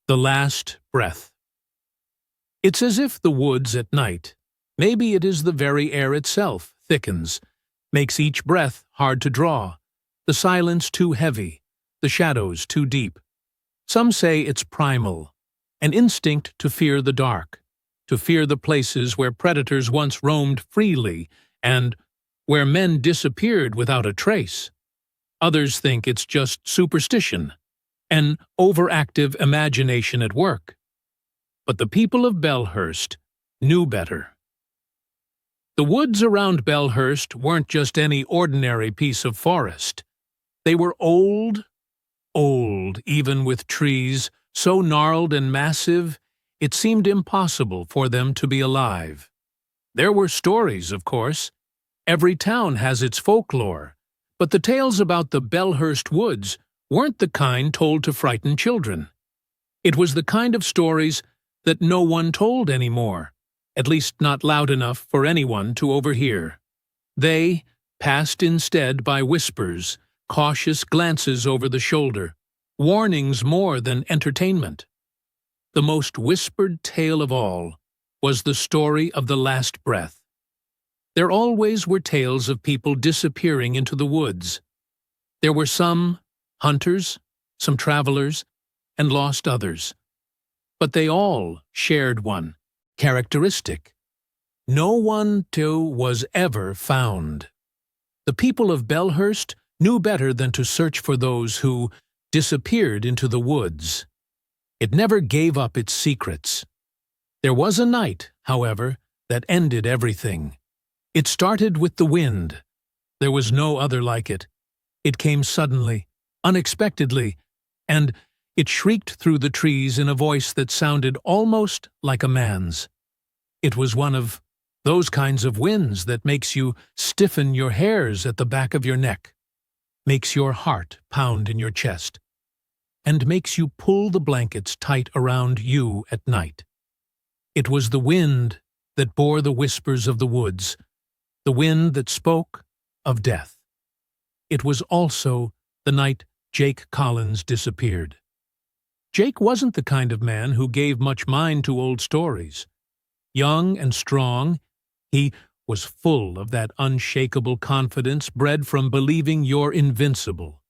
The last breath. It's as if the woods at night, maybe it is the very air itself, thickens, makes each breath hard to draw, the silence too heavy, the shadows too deep. Some say it's primal, an instinct to fear the dark, to fear the places where predators once roamed freely and where men disappeared without a trace. Others think it's just superstition, an overactive imagination at work. But the people of Bellhurst knew better. The woods around Bellhurst weren't just any ordinary piece of forest. They were old, even with trees so gnarled and massive it seemed impossible for them to be alive. There were stories, of course. Every town has its folklore, but the tales about the Bellhurst woods weren't the kind told to frighten children. It was the kind of stories that no one told anymore, at least not loud enough for anyone to overhear. They passed instead by whispers, cautious glances over the shoulder, warnings more than entertainment. The most whispered tale of all was the story of the last breath. There always were tales of people disappearing into the woods. There were some hunters, some travelers, and lost others. But they all shared one characteristic. No one, too, was ever found. The people of Bellhurst knew better than to search for those who disappeared into the woods. It never gave up its secrets. There was a night, however, that ended everything. It started with the wind. There was no other like it. It came suddenly, unexpectedly, and it shrieked through the trees in a voice that sounded almost like a man's. It was one of those kinds of winds that makes you stiffen your hairs at the back of your neck, makes your heart pound in your chest, and makes you pull the blankets tight around you at night. It was the wind that bore the whispers of the woods, the wind that spoke of death. It was also the night Jake Collins disappeared. Jake wasn't the kind of man who gave much mind to old stories. Young and strong, he was full of that unshakable confidence bred from believing you're invincible.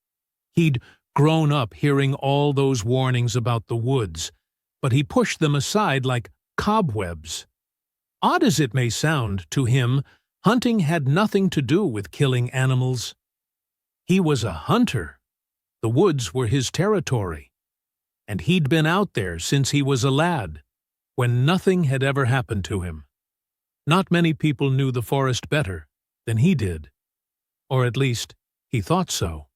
He'd grown up hearing all those warnings about the woods, but he pushed them aside like cobwebs. Odd as it may sound to him, hunting had nothing to do with killing animals. He was a hunter. The woods were his territory. And he'd been out there since he was a lad, when nothing had ever happened to him. Not many people knew the forest better than he did, or at least he thought so.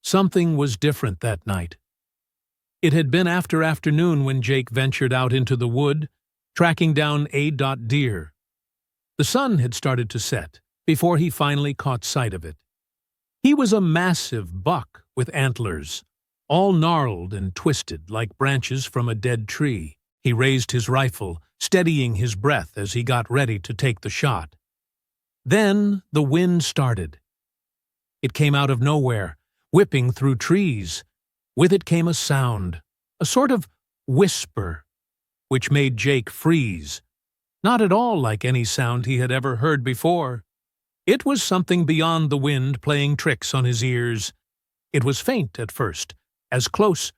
Something was different that night. It had been after afternoon when Jake ventured out into the wood, tracking down a deer. The sun had started to set before he finally caught sight of it. He was a massive buck with antlers, all gnarled and twisted like branches from a dead tree. He raised his rifle, steadying his breath as he got ready to take the shot. Then the wind started. It came out of nowhere, whipping through trees. With it came a sound, a sort of whisper, which made Jake freeze. Not at all like any sound he had ever heard before. It was something beyond the wind playing tricks on his ears. It was faint at first, as close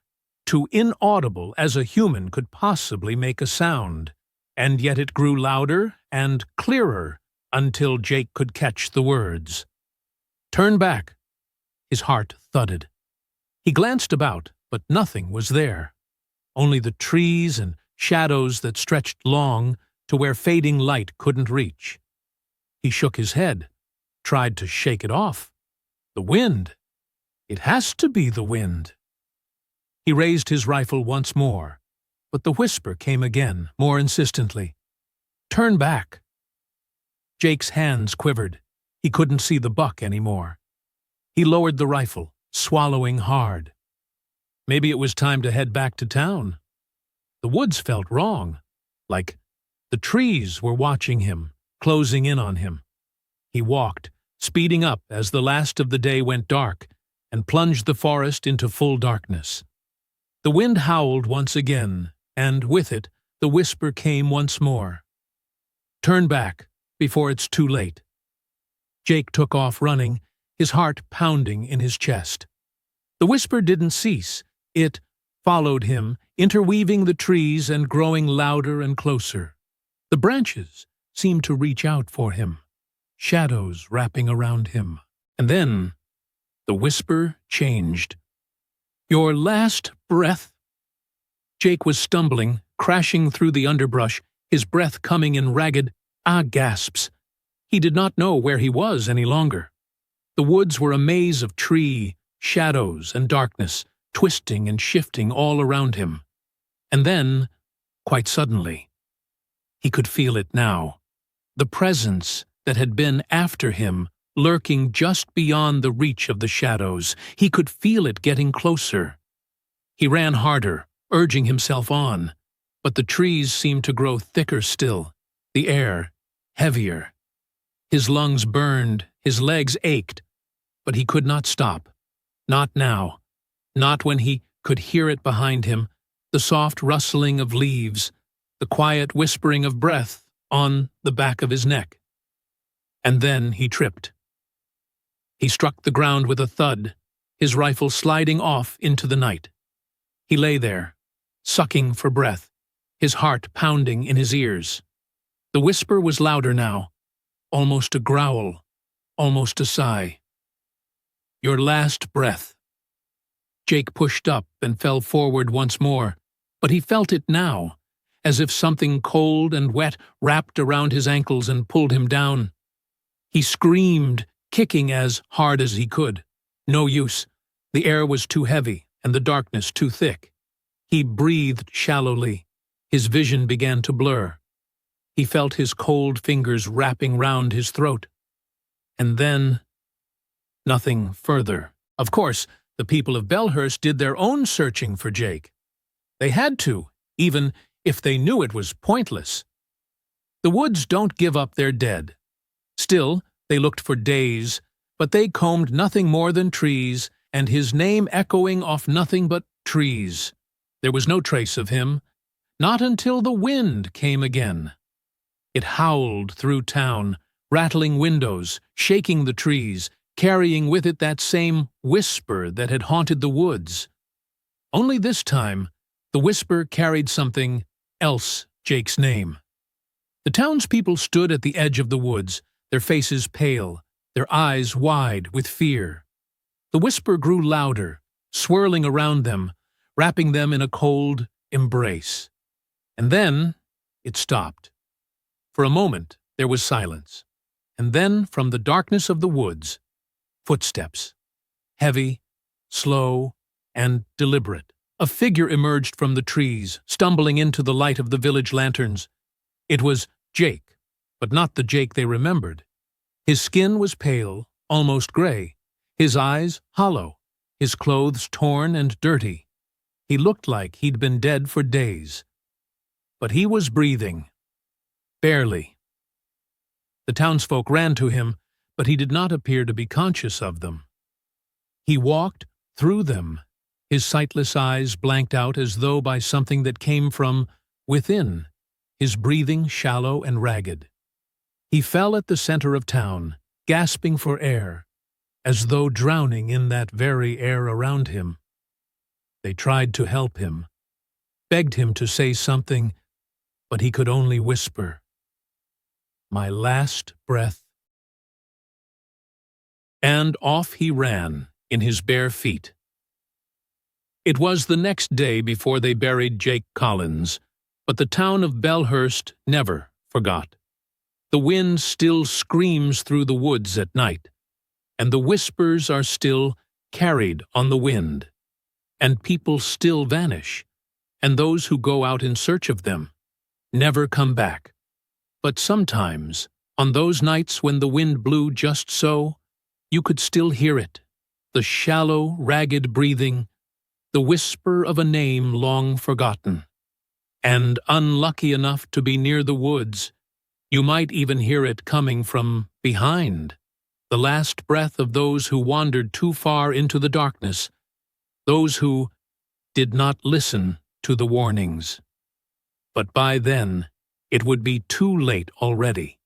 to inaudible as a human could possibly make a sound, and yet it grew louder and clearer until Jake could catch the words. "Turn back." His heart thudded. He glanced about, but nothing was there. Only the trees and shadows that stretched long to where fading light couldn't reach. He shook his head, tried to shake it off. The wind. It has to be the wind. He raised his rifle once more, but the whisper came again, more insistently. "Turn back." Jake's hands quivered. He couldn't see the buck anymore. He lowered the rifle, swallowing hard. Maybe it was time to head back to town. The woods felt wrong, like the trees were watching him, closing in on him. He walked, speeding up as the last of the day went dark, and plunged the forest into full darkness. The wind howled once again, and with it, the whisper came once more. "Turn back, before it's too late." Jake took off running, his heart pounding in his chest. The whisper didn't cease. It followed him, interweaving the trees and growing louder and closer. The branches seemed to reach out for him, shadows wrapping around him. And then the whisper changed. "Your last breath." Jake was stumbling, crashing through the underbrush, his breath coming in ragged gasps. He did not know where he was any longer. The woods were a maze of tree, shadows, and darkness, twisting and shifting all around him. And then, quite suddenly, he could feel it now. The presence that had been after him, lurking just beyond the reach of the shadows. He could feel it getting closer. He ran harder, urging himself on, but the trees seemed to grow thicker still, the air heavier. His lungs burned, his legs ached, but he could not stop. Not now. Not when he could hear it behind him, the soft rustling of leaves, the quiet whispering of breath on the back of his neck. And then he tripped. He struck the ground with a thud, his rifle sliding off into the night. He lay there, sucking for breath, his heart pounding in his ears. The whisper was louder now, almost a growl, almost a sigh. "Your last breath." Jake pushed up and fell forward once more, but he felt it now, as if something cold and wet wrapped around his ankles and pulled him down. He screamed, kicking as hard as he could. No use. The air was too heavy and the darkness too thick. He breathed shallowly. His vision began to blur. He felt his cold fingers wrapping round his throat. And then, nothing further. Of course, the people of Bellhurst did their own searching for Jake. They had to, even if they knew it was pointless. The woods don't give up their dead. Still, they looked for days, but they combed nothing more than trees, and his name echoing off nothing but trees. There was no trace of him, not until the wind came again. It howled through town, rattling windows, shaking the trees, carrying with it that same whisper that had haunted the woods. Only this time, the whisper carried something else, Jake's name. The townspeople stood at the edge of the woods, their faces pale, their eyes wide with fear. The whisper grew louder, swirling around them, wrapping them in a cold embrace. And then it stopped. For a moment there was silence, and then from the darkness of the woods, footsteps, heavy, slow, and deliberate. A figure emerged from the trees, stumbling into the light of the village lanterns. It was Jake, but not the Jake they remembered. His skin was pale, almost gray, his eyes hollow, his clothes torn and dirty. He looked like he'd been dead for days. But he was breathing. Barely. The townsfolk ran to him, but he did not appear to be conscious of them. He walked through them, his sightless eyes blanked out as though by something that came from within, his breathing shallow and ragged. He fell at the center of town, gasping for air, as though drowning in that very air around him. They tried to help him, begged him to say something, but he could only whisper, "My last breath." And off he ran, in his bare feet. It was the next day before they buried Jake Collins, but the town of Bellhurst never forgot. The wind still screams through the woods at night, and the whispers are still carried on the wind, and people still vanish, and those who go out in search of them never come back. But sometimes, on those nights when the wind blew just so, you could still hear it, the shallow, ragged breathing, the whisper of a name long forgotten. And unlucky enough to be near the woods, you might even hear it coming from behind, the last breath of those who wandered too far into the darkness, those who did not listen to the warnings. But by then, it would be too late already.